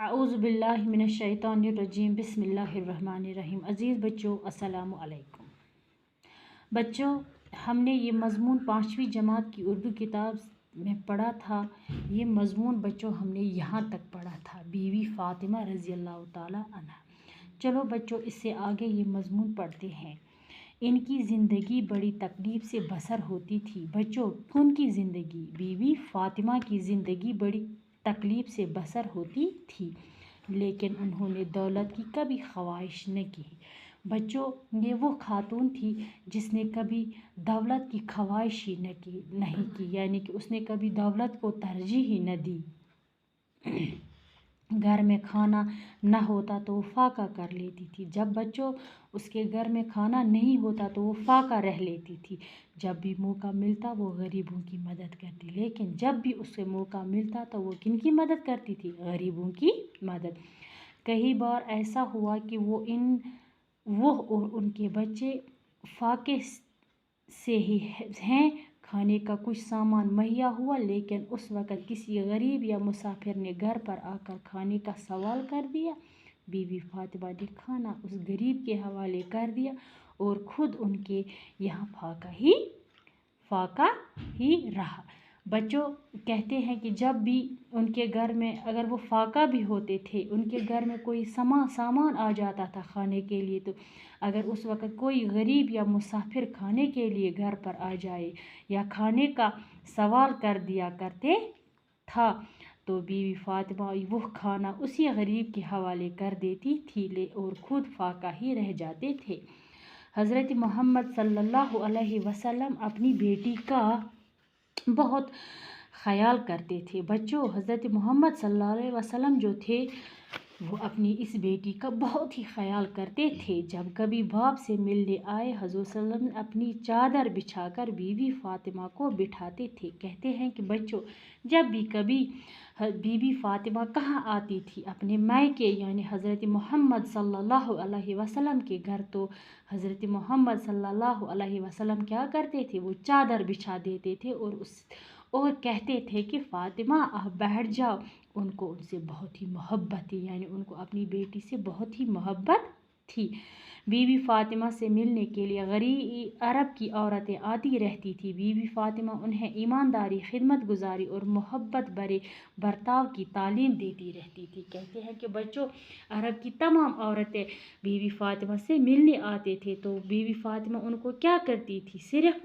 अऊज़ु बिल्लाहि मिनश शैतानिर रजीम बिस्मिल्लाहिर रहमानिर रहीम। अज़ीज़ बच्चों, अस्सलामु अलैकुम। बच्चों, हमने ये मज़मून 5वीं जमात की उर्दू किताब में पढ़ा था। ये मज़मून बच्चों हमने यहाँ तक पढ़ा था, बीवी फ़ातिमा रज़ियल्लाहु ताला अन्हा। चलो बच्चों, इससे आगे ये मज़मून पढ़ते हैं। इनकी ज़िंदगी बड़ी तकलीफ़ से बसर होती थी। बच्चों, उनकी ज़िंदगी, बीवी फ़ातिमा की ज़िंदगी बड़ी तकलीफ़ से बसर होती थी, लेकिन उन्होंने दौलत की कभी ख्वाहिश न की। बच्चों, ये वो खातून थी जिसने कभी दौलत की ख्वाहिश ही नहीं की, यानी कि उसने कभी दौलत को तरजीह ही न दी। घर में खाना न होता तो वो फाका कर लेती थी। जब बच्चों उसके घर में खाना नहीं होता तो वो फाका रह लेती थी। जब भी मौका मिलता वो गरीबों की मदद करती, लेकिन जब भी उसे मौका मिलता तो वो किन की मदद करती थी? गरीबों की मदद। कई बार ऐसा हुआ कि वो और उनके बच्चे फाके से ही हैं, खाने का कुछ सामान मुहैया हुआ, लेकिन उस वक़्त किसी गरीब या मुसाफिर ने घर पर आकर खाने का सवाल कर दिया। बीवी फ़ातिमा ने खाना उस गरीब के हवाले कर दिया और ख़ुद उनके यहाँ फाका ही रहा। बच्चों, कहते हैं कि जब भी उनके घर में अगर वो फाका भी होते थे, उनके घर में कोई सामान आ जाता था खाने के लिए, तो अगर उस वक़्त कोई गरीब या मुसाफिर खाने के लिए घर पर आ जाए या खाने का सवाल कर दिया करते था, तो बीवी फ़ातिमा वो खाना उसी गरीब के हवाले कर देती थी और ख़ुद फाका ही रह जाते थे। हज़रत मोहम्मद सल्लल्लाहु अलैहि वसल्लम अपनी बेटी का बहुत ख़याल करते थे। बच्चों, हज़रत मोहम्मद सल्लल्लाहु अलैहि वसल्लम जो थे वो अपनी इस बेटी का बहुत ही ख़याल करते थे। जब कभी बाप से मिलने आए, हज़रत सल्लल्लाहु अलैहि वसल्लम अपनी चादर बिछाकर बीवी फ़ातिमा को बिठाते थे। कहते हैं कि बच्चों, जब भी कभी बीवी फ़ातिमा कहाँ आती थी? अपने मायके यानी हज़रत मोहम्मद सल्लल्लाहु अलैहि वसल्लम के घर, तो हज़रत मोहम्मद सल्लल्लाहु अलैहि वसल्लम क्या करते थे? वो चादर बिछा देते थे और कहते थे कि फ़ातिमा आप बैठ जाओ। उनको उनसे बहुत ही मोहब्बत थी, यानी उनको अपनी बेटी से बहुत ही मोहब्बत थी। बीवी फ़ातिमा से मिलने के लिए गरीब अरब की औरतें आती रहती थी। बीवी फ़ातिमा उन्हें ईमानदारी, खिदमत गुजारी और मोहब्बत भरे बर्ताव की तालीम देती रहती थी। कहते हैं कि बच्चों, अरब की तमाम औरतें बीवी फ़ातिमा से मिलने आते थे, तो बीवी फ़ातिमा उनको क्या करती थी? सिर्फ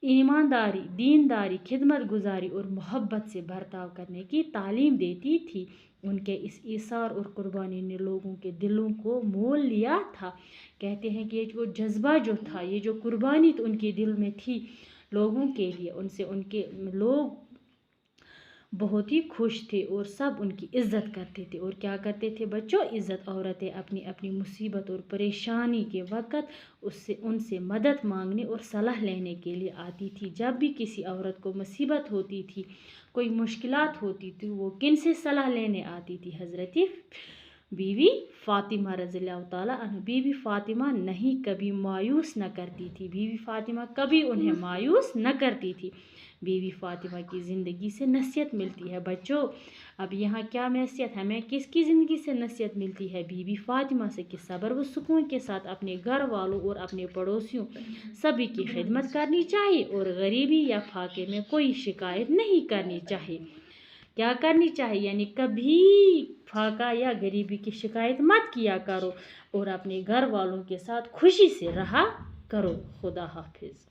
ईमानदारी, दीनदारी, खिदमत गुजारी और मोहब्बत से बर्ताव करने की तालीम देती थी। उनके इस ईसार और कुर्बानी ने लोगों के दिलों को मोल लिया था। कहते हैं कि ये जो जज्बा जो था, ये जो कुर्बानी तो उनके दिल में थी लोगों के लिए, उनसे उनके लोग बहुत ही खुश थे और सब उनकी इज़्ज़त करते थे। और क्या करते थे बच्चों? इज़्ज़त औरतें अपनी अपनी मुसीबत और परेशानी के वक़्त उनसे मदद मांगने और सलाह लेने के लिए आती थी। जब भी किसी औरत को मुसीबत होती थी, कोई मुश्किलात होती थी, वो किन से सलाह लेने आती थी? हज़रत बीवी फ़ातिमा रज़ियल्लाहु ताला अन्हा। बीवी फ़ातिमा नहीं कभी मायूस न करती थी। बीवी फ़ातिमा कभी उन्हें मायूस न करती थी। बीवी फ़ातिमा की ज़िंदगी से नसीहत मिलती है। बच्चों, अब यहाँ क्या नसीहत हमें किसकी ज़िंदगी से नसीहत मिलती है? बीवी फ़ातिमा से कि सब्र व सुकून के साथ अपने घर वालों और अपने पड़ोसियों सभी की खिदमत करनी चाहिए और गरीबी या फाके में कोई शिकायत नहीं करनी चाहिए। क्या करनी चाहिए? यानी कभी फाका या गरीबी की शिकायत मत किया करो और अपने घर वालों के साथ खुशी से रहा करो। खुदा हाफिज़।